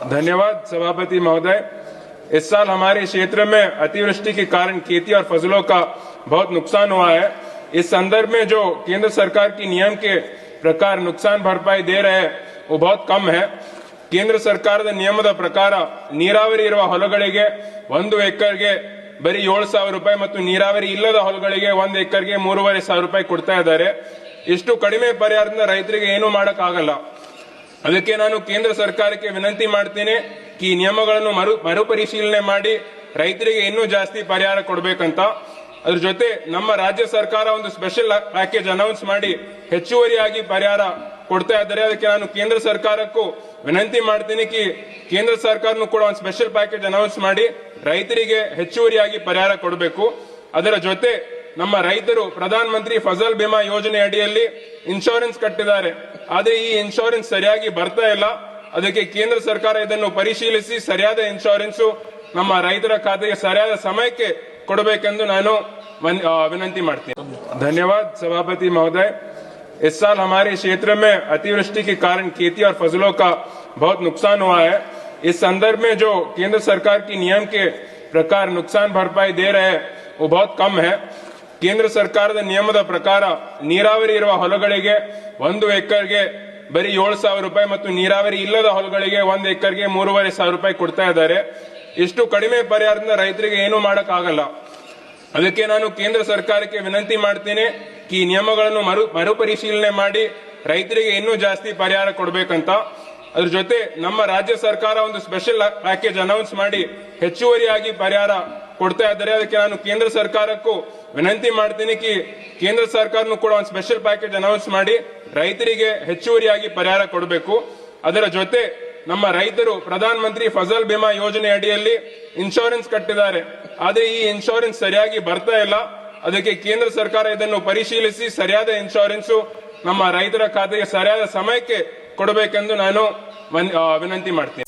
धन्यवाद सभापति महोदय। इस साल हमारे क्षेत्र में अतिवृष्टि के कारण खेती और फसलों का बहुत नुकसान हुआ है। इस संदर्भ में जो केंद्र सरकार की नियम के प्रकार नुकसान भरपाई दे रहे हैं वो बहुत कम है। ಕೇಂದ್ರ ಸರ್ಕಾರದ ನಿಯಮದ ಪ್ರಕಾರ ನೀರಾವರಿ ಇರುವ ಹೊಲಗಳಿಗೆ 1 ಎಕರೆಗೆ ಬರೀ 7,000 ರೂಪಾಯಿ ಮತ್ತು ನೀರಾವರಿ ಇಲ್ಲದ ಹೊಲಗಳಿಗೆ 1 ಎಕರೆಗೆ 3,500 ರೂಪಾಯಿ ಕೊಡ್ತಾ ಇದ್ದಾರೆ। ಇಷ್ಟು ಕಡಿಮೆ ಪರಿಹಾರದಿಂದ ರೈತರಿಗೆ ಏನು ಮಾಡಕ್ ಆಗಲ್ಲ। ಅದಕ್ಕೆ ನಾನು ಕೇಂದ್ರ ಸರ್ಕಾರಕ್ಕೆ ವಿನಂತಿ ಮಾಡ್ತೀನಿ ಈ ನಿಯಮಗಳನ್ನು ಮರುಪರಿಶೀಲನೆ ಮಾಡಿ ರೈತರಿಗೆ ಇನ್ನೂ ಜಾಸ್ತಿ ಪರಿಹಾರ ಕೊಡಬೇಕಂತ। ಅದರ ಜೊತೆ ನಮ್ಮ ರಾಜ್ಯ ಸರ್ಕಾರ ಒಂದು ಸ್ಪೆಷಲ್ ಪ್ಯಾಕೇಜ್ ಅನೌನ್ಸ್ ಮಾಡಿ ಹೆಚ್ಚುವರಿಯಾಗಿ ಪರಿಹಾರ ಕೊಡ್ತಾ ಇದ್ದಾರೆ। ಅದಕ್ಕೆ ನಾನು ಕೇಂದ್ರ ಸರ್ಕಾರಕ್ಕೂ ವಿನಂತಿ ಮಾಡ್ತೀನಿ ಕೇಂದ್ರ ಸರ್ಕಾರನೂ ಕೂಡ ಒಂದು ಸ್ಪೆಷಲ್ ಪ್ಯಾಕೇಜ್ ಅನೌನ್ಸ್ ಮಾಡಿ ರೈತರಿಗೆ ಹೆಚ್ಚುವರಿಯಾಗಿ ಪರಿಹಾರ ಕೊಡಬೇಕು। ಅದರ ಜೊತೆ ನಮ್ಮ ರೈತರು ಪ್ರಧಾನ ಮಂತ್ರಿ ಫಸಲ್ ಬಿಮಾ ಯೋಜನೆ ಅಡಿಯಲ್ಲಿ ಇನ್ಶೂರೆನ್ಸ್ ಕಟ್ಟಿದ್ದಾರೆ, ಆದ್ರೆ ಈ ಇನ್ಶೂರೆನ್ಸ್ ಸರಿಯಾಗಿ ಬರ್ತಾ ಇಲ್ಲ। ಅದಕ್ಕೆ ಕೇಂದ್ರ ಸರ್ಕಾರ ಇದನ್ನು ಪರಿಶೀಲಿಸಿ ಸರಿಯಾದ ಇನ್ಶೂರೆನ್ಸ್ ನಮ್ಮ ರೈತರ ಖಾತೆಗೆ ಸರಿಯಾದ ಸಮಯಕ್ಕೆ ಕೊಡಬೇಕೆಂದು ನಾನು विनंती ಮಾಡ್ತೀನಿ। धन्यवाद सभापति महोदय। इस साल हमारे क्षेत्र में अतिवृष्टि के कारण खेती और फसलों का बहुत नुकसान हुआ है। इस संदर्भ में जो केंद्र सरकार की नियम के प्रकार नुकसान भरपाई दे रहे हैं वो बहुत कम है। ಕೇಂದ್ರ ಸರ್ಕಾರದ ನಿಯಮದ ಪ್ರಕಾರ ನೀರಾವರಿ ಇರುವ ಹೊಲಗಳಿಗೆ 1 ಎಕರೆಗೆ ಬರೀ 7,000 ರೂಪಾಯಿ ಮತ್ತು ನೀರಾವರಿ ಇಲ್ಲದ ಹೊಲಗಳಿಗೆ 1 ಎಕರೆಗೆ 3,500 ರೂಪಾಯಿ ಕೊಡ್ತಾ ಇದ್ದಾರೆ। ಇಷ್ಟು ಕಡಿಮೆ ಪರಿಹಾರದಿಂದ ರೈತರಿಗೆ ಏನು ಮಾಡಕ್ ಆಗಲ್ಲ। ಅದಕ್ಕೆ ನಾನು ಕೇಂದ್ರ ಸರ್ಕಾರಕ್ಕೆ ವಿನಂತಿ ಮಾಡ್ತೀನಿ ಈ ನಿಯಮಗಳನ್ನು ಮರುಪರಿಶೀಲನೆ ಮಾಡಿ ರೈತರಿಗೆ ಇನ್ನೂ ಜಾಸ್ತಿ ಪರಿಹಾರ ಕೊಡಬೇಕಂತ। ಅದರ ಜೊತೆ ನಮ್ಮ ರಾಜ್ಯ ಸರ್ಕಾರ ಒಂದು ಸ್ಪೆಷಲ್ ಪ್ಯಾಕೇಜ್ ಅನೌನ್ಸ್ ಮಾಡಿ ಹೆಚ್ಚುವರಿಯಾಗಿ ಪರಿಹಾರ ಕೊಡ್ತಾ ಇದ್ದಾರೆ। ಅದಕ್ಕೆ ನಾನು ಕೇಂದ್ರ ಸರ್ಕಾರಕ್ಕೂ ವಿನಂತಿ ಮಾಡ್ತೀನಿ ಕೇಂದ್ರ ಸರ್ಕಾರನೂ ಕೂಡ ಒಂದು ಸ್ಪೆಷಲ್ ಪ್ಯಾಕೇಜ್ ಅನೌನ್ಸ್ ಮಾಡಿ ರೈತರಿಗೆ ಹೆಚ್ಚುವರಿಯಾಗಿ ಪರಿಹಾರ ಕೊಡಬೇಕು। ಅದರ ಜೊತೆ ನಮ್ಮ ರೈತರು ಪ್ರಧಾನ ಮಂತ್ರಿ ಫಸಲ್ ಬಿಮಾ ಯೋಜನೆ ಅಡಿಯಲ್ಲಿ ಇನ್ಶೂರೆನ್ಸ್ ಕಟ್ಟಿದ್ದಾರೆ, ಆದ್ರೆ ಈ ಇನ್ಶೂರೆನ್ಸ್ ಸರಿಯಾಗಿ ಬರ್ತಾ ಇಲ್ಲ। ಅದಕ್ಕೆ ಕೇಂದ್ರ ಸರ್ಕಾರ ಇದನ್ನು ಪರಿಶೀಲಿಸಿ ಸರಿಯಾದ ಇನ್ಶೂರೆನ್ಸ್ ನಮ್ಮ ರೈತರ ಖಾತೆಗೆ ಸರಿಯಾದ ಸಮಯಕ್ಕೆ ಕೊಡಬೇಕೆಂದು ನಾನು ವಿನಂತಿ ಮಾಡ್ತೀನಿ।